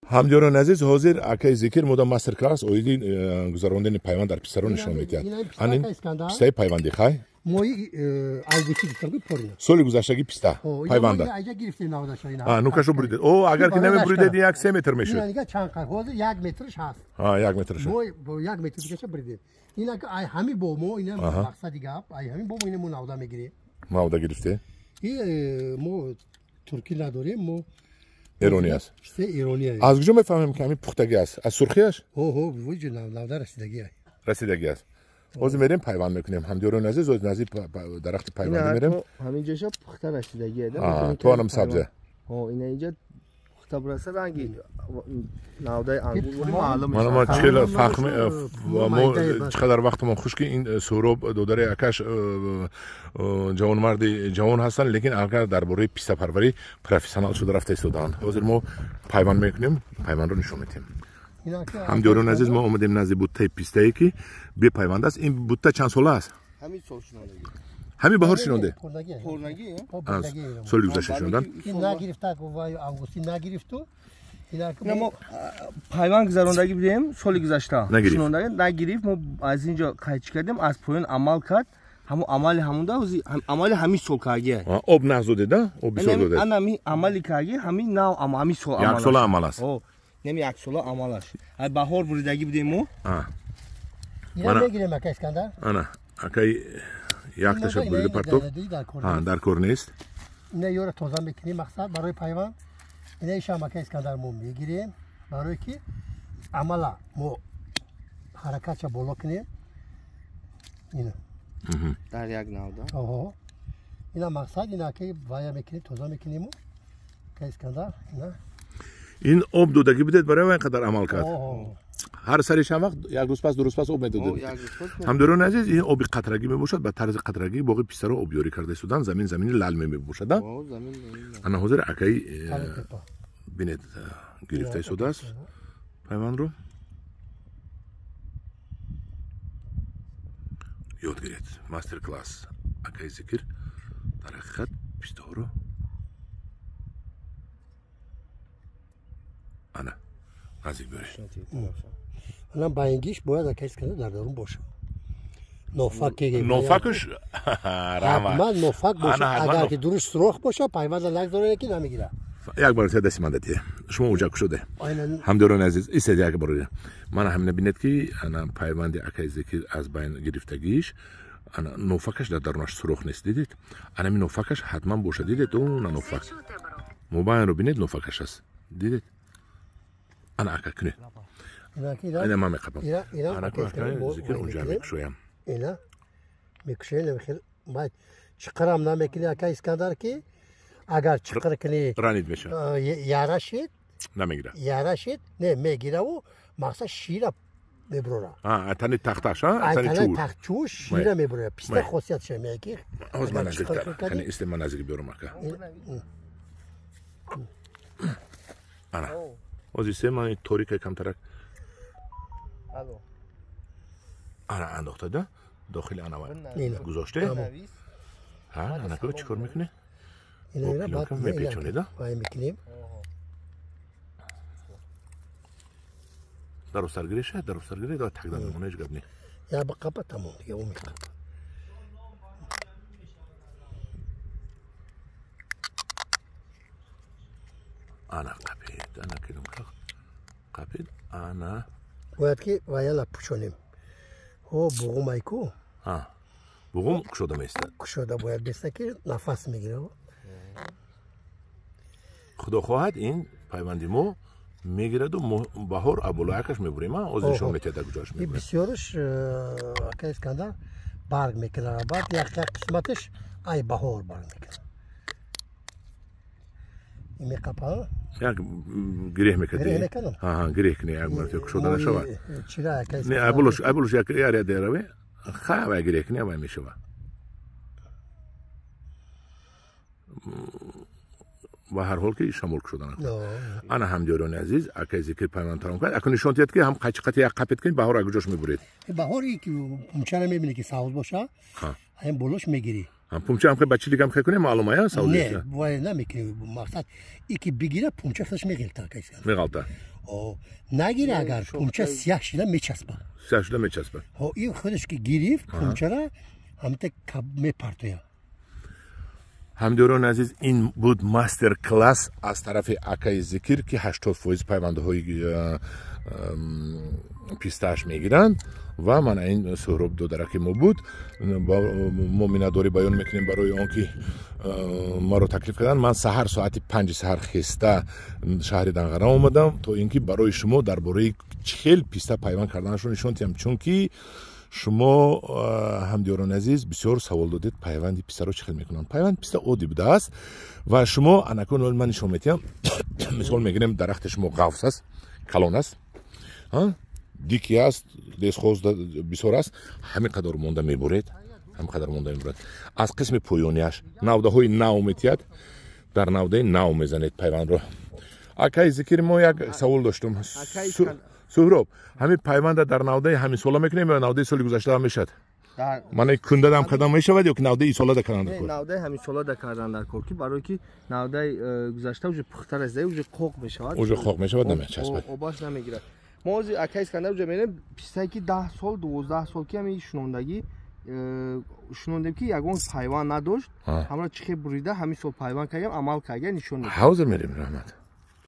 ҳамҷорон азиз ҳозир акаи зикр мода мастер класс оиди гузарондани пайванд дар писаро нишон медиҳад. Анин пистаи пайванди хай соли гузаштаги писта пайванда нукашо буридед. О агар ки намебуридед 1-3 метр мешуд. 1 метрш ҳаст. 1 метрш. Мо 1 метр дигаша буридед. Ина ай ҳами бо мо ина мақсади гап ай ҳами бо мо ина мо навда мегирем. Навда гирифте. Мо турки надорем мо ایرانی است. ایرانی است. از کجا میفهمیم که همین پختگی است؟ از سرخیش؟ وجود نودا رسیدگی است. رسیدگی است. باز میریم پیوند میکنیم. همجوران عزیز از نزدیک درخت پیوند میریم. همینجاش پخته رسیدگیه. تو هم سبزه. اینا اینجا پخته برسه رنگی نودای انگور معلومه. ما چقدر فخم ما چقدر وقت ما خوش که این سوراب دودره اکش جوان مرد جوان هستن لیکن اگر درباره پیسته پروری پروفسیونال شده رفته استودان. حاضر ما پیوند میکنیم پیوند رو نشون میدیم. همجوران عزیز ما اومدیم نزدیک بوته پیسته ای که به پیوند است. این بوته چند ساله است؟ همین سال شنونده. همین بهار شنونده. پرنگیه. سال گذشته شنوندن. این نگرفته گوای آگوستی نگرفتو. ما پیوند گذراندگی بودیم سال گذشته. شنونده نگرفت ما از اینجا قاچ کردیم از پایین عمل کرد. همون عمل همونده عمل همین سال کاریه. آب نزده ده؟ آب بیشتر داده. آن همین عملی کاریه همین ناو همین سال عمل. یک سال عمل است. نمی یک سال عملش. از بهار بریدگی بودیم ما. اینا میگیریم اکا اسکندر. آنا اکای یک تاشو بریده پرتو. در کورنیست. اینا یورا توزان میکنیم مقصد برای پیوند. اینا ایشام اکا اسکندر مو میگیریم برای کی عملا مو حرکت چه بالا کنیم. اینا. در یک نودا. اینا مقصد اینا که وای میکنیم توزان میکنیم اکا اسکندر اینا. این آب دودگی بدید برای اینقدر عمل کرد. هر سریش هم وقت یک روز پس دو روز پس آب میدادید. همداران عزیز این آب قطرگی میباشد به طرز قطرگی باقی پیسته رو آبیاری کرده سودان زمین لالمه میباشد. انا حاضر اکای بینید گرفته سوده است پیمان رو یاد گرفت ماستر کلاس اکای ذکر در حقیقت پیسته رو انا نزدیک بره. الان باینگیش باید اکا اسکندر در درون باشه. نوفکش حتما نوفک باشه. اگر که درست سوراخ باشه پیوند نگذاره که نمیگیره. یک بار دست من دادی. شما اوجا شده. همداران عزیز ایست یک بار. من هم نبینید که انا پیوند اکای ذکر از بین گرفتگیش انا نوفکش در درونش سوراخ نیست دیدید. انا می نوفکش حتما باشه دیدید. اون نوفک. موبایل رو بینید نوفکش است. دیدید. أنا أكاكني أنا ما مقبل أنا كاكني ذكر أوجا مكشويم إنا مكشويم مخيل ما چقرام نامكني أكا إسكندر كي أگر چقر كني رانيد بشه ياراشيد نمیگیره ياراشيد نه میگیره و مقصد شیره میبره اتنی تختش اتنی تختش شیره میبره پیسته خاصیت شه میگی از من نزدیکتر کنی است من نزدیک بیارم اکا أنا وزي سيما توريكا كم ترك أنا انداخته ده داخل أنا گذاشته ها أنا كده چیکار میکنه اینا بعد میپیچونه ده وای میکنیم درو سرگیریشه درو سرگیری ده تقدم میمونه هیچ گپ نی یا بقبه تمام دیگه اون میخواد أنا قبيد أنا كده قبيد أنا باید که وایلا پوشونیم هو بوغم ایکو بوغم کشوده میسته کشوده باید بیسته که نفس میگیره خدا خواهد این پیوندی ما میگیرد و بهار ابوالعکش میبریم آزشون میتیده کجاش میبریم بسیارش اکا اسکندر برگ میکنه بعد یک قسمتش ای بهار برگ میکنه این میقپه یک گریه میکردی گریه میکنم گریه کنی یک مرتبه کشوده نشوه چرا اکا نه ابولش یک یاری دیره خواه گریه کنی اما میشوه و هر حال که شامل شدن انا همجوران عزیز اکای ذکر پیمان ترام کرد اکنون نشون داد که هم قچقتی یک قپت کنید بهار اگه جوش میبرید بهاری که ممکنه میبینی که سبز باشه هم بلوش میگیری پومچه هم خیلی بچگی هم خیلی کنیم معلومه یا سعودی نه باید نمیکنی مقصد یکی بگیره پومچه خودش میگیره کسی میگالتا نگیره اگر پومچه سیاه شده میچسبه سیاه شده میچسبه این خودش که گرفت پومچه را همت کب میپرتویه همدیران عزیز این بود ماستر کلاس از طرف اکای ذکر که 80% پیونده های پیستاش میگیرن و من این سهراب دو درکی ما بود ما مینداری بیان میکنیم برای اون که ما رو تکلیف کردن من سحر ساعت 5 سحر خسته شهر دنقره آمدم تا اینکه برای شما درباره 40 پیسته پیوند کردنشون نشون دادم چون که شما همدیران عزیز بسیار سوال دادید پیوند پیسته رو چخیل میکنن پیوند پیسته عادی بوده است و شما انکون من نشون میدم مثال میگیریم درخت شما قفس است کلون است دیکی است دستخوز بسیار است همین قدر مونده میبرید همین قدر مونده میبرید از قسم پویونیش نوده های نو میتید در نوده نو میزنید پیوند رو اکای ذکر ما یک سوال داشتم سهراب همین پیوند در نوده همین سالا میکنیم یا نوده سال گذشته هم میشد من کنده دم کدام میشود یا نوده ای سالا کردن در کار نوده همین سالا کردن در کار که برای که نوده گذشته وجه پختر از وجه قوق میشود وجه قوق میشود نمیچسبه باش نمیگیره ما از اکای اسکندر وجه میبینیم پیسته که 10 سال 12 سال که همین شنوندگی شنوندیم که یگان پیوند نداشت همراه چخه بریده همین سال پیوند کردیم عمل کردیم نشون میده حاضر میریم رحمت